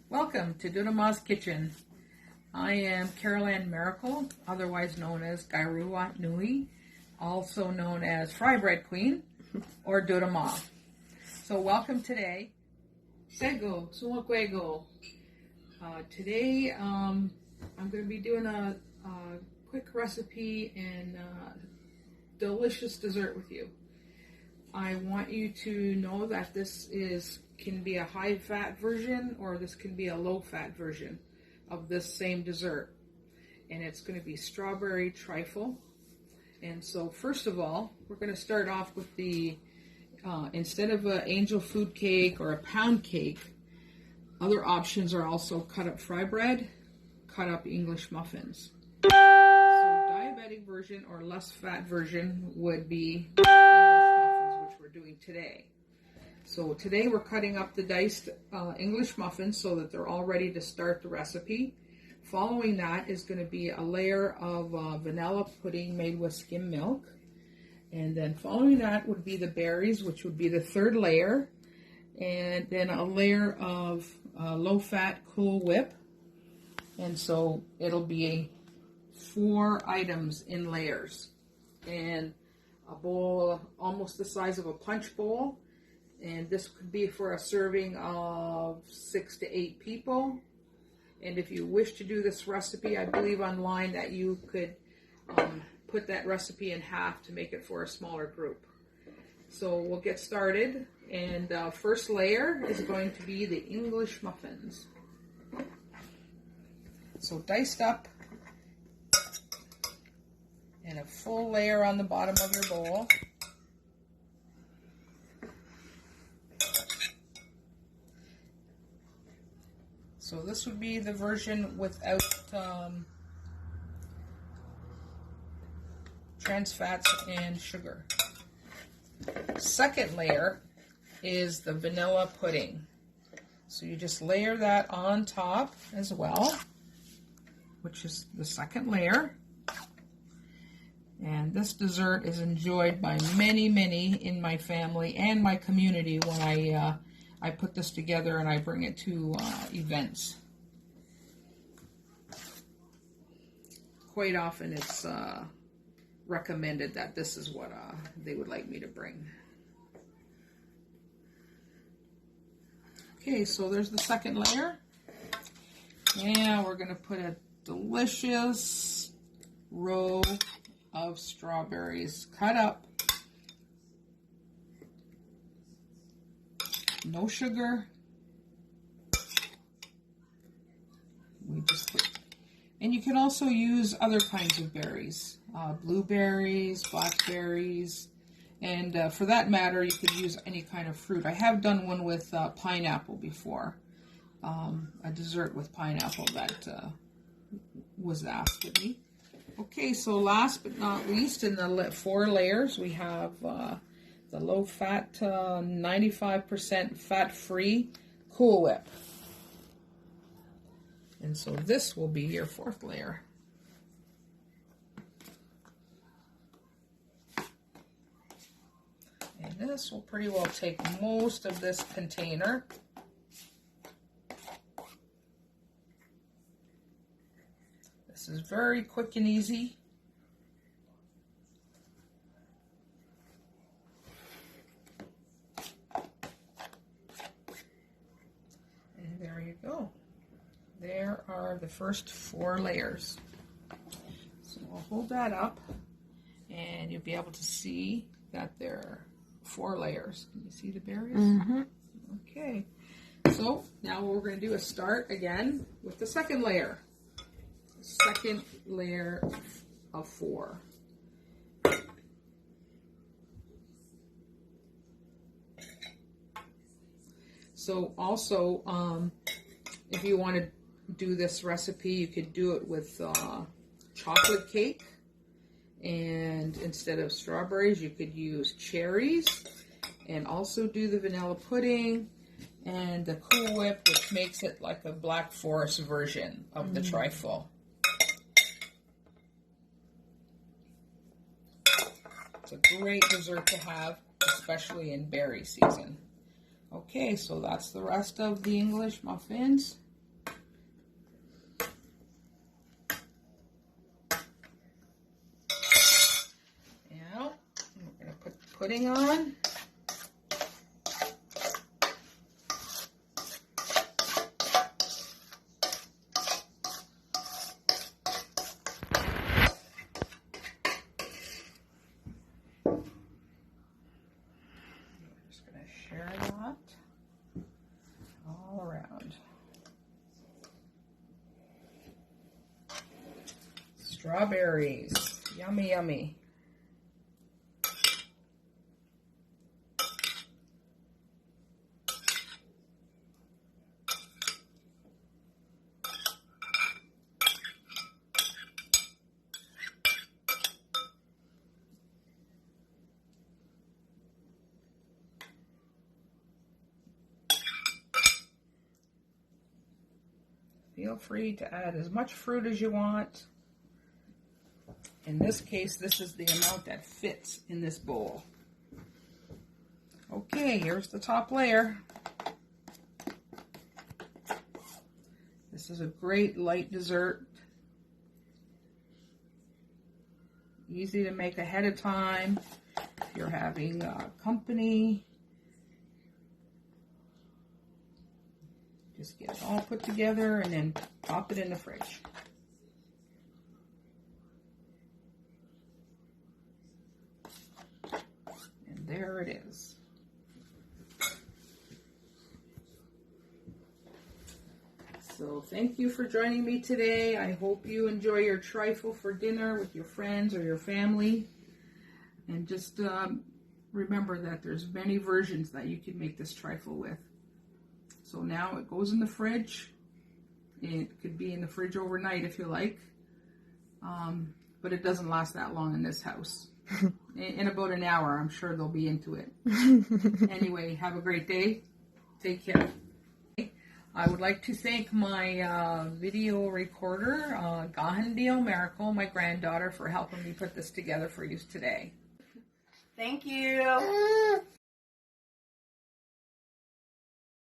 Welcome to Tota Ma's Kitchen. I am Carol Ann Miracle, otherwise known as Gairuwat Nui, also known as Fry Bread Queen, or Tota Ma. So welcome today. Sego, sumakwego. Today I'm going to be doing a quick recipe and delicious dessert with you. I want you to know that this can be a high-fat version, or this can be a low-fat version of this same dessert. And it's going to be strawberry trifle. And so first of all, we're going to start off with the, instead of an angel food cake or a pound cake, other options are also cut up fry bread, cut up English muffins. So diabetic version or less fat version would be English muffins, which we're doing today. So today we're cutting up the diced English muffins so that they're all ready to start the recipe. Following that is going to be a layer of vanilla pudding made with skim milk. And then following that would be the berries, which would be the third layer. And then a layer of low-fat Cool Whip. And so it'll be 4 items in layers. And a bowl almost the size of a punch bowl. And this could be for a serving of 6 to 8 people. And if you wish to do this recipe, I believe online that you could put that recipe in half to make it for a smaller group. So we'll get started. And first layer is going to be the English muffins. So diced up and a full layer on the bottom of your bowl. So this would be the version without trans fats and sugar. Second layer is the vanilla pudding. So you just layer that on top as well, which is the second layer. And this dessert is enjoyed by many in my family and my community when I put this together and I bring it to events. Quite often it's recommended that this is what they would like me to bring. Okay, so there's the second layer. And we're going to put a delicious row of strawberries cut up. No sugar. We just put, and you can also use other kinds of berries, blueberries, blackberries, and for that matter, you could use any kind of fruit. I have done one with pineapple before, a dessert with pineapple that was asked of me. Okay, so last but not least, in the 4 layers, we have the low-fat, 95% fat-free Cool Whip. And so this will be your 4th layer. And this will pretty well take most of this container. This is very quick and easy. There you go. There are the first 4 layers. So I'll hold that up and you'll be able to see that there are 4 layers. Can you see the berries? Mm-hmm. Okay. So now what we're going to do is start again with the second layer. The second layer of 4. So also, if you want to do this recipe, you could do it with chocolate cake. And instead of strawberries, you could use cherries. And also do the vanilla pudding and the Cool Whip, which makes it like a Black Forest version of the trifle. It's a great dessert to have, especially in berry season. Okay, so that's the rest of the English muffins. pudding on. Just going to share that all around. Strawberries. Yummy, yummy. Feel free to add as much fruit as you want. In this case, this is the amount that fits in this bowl. Okay, here's the top layer. This is a great light dessert. Easy to make ahead of time if you're having company. Just get it all put together and then pop it in the fridge. And there it is. So thank you for joining me today. I hope you enjoy your trifle for dinner with your friends or your family. And just remember that there's many versions that you can make this trifle with. So now it goes in the fridge. It could be in the fridge overnight if you like. But it doesn't last that long in this house. In about an hour, I'm sure they'll be into it. Anyway, have a great day. Take care. I would like to thank my video recorder, Gahan Miracle, my granddaughter, for helping me put this together for you today. Thank you.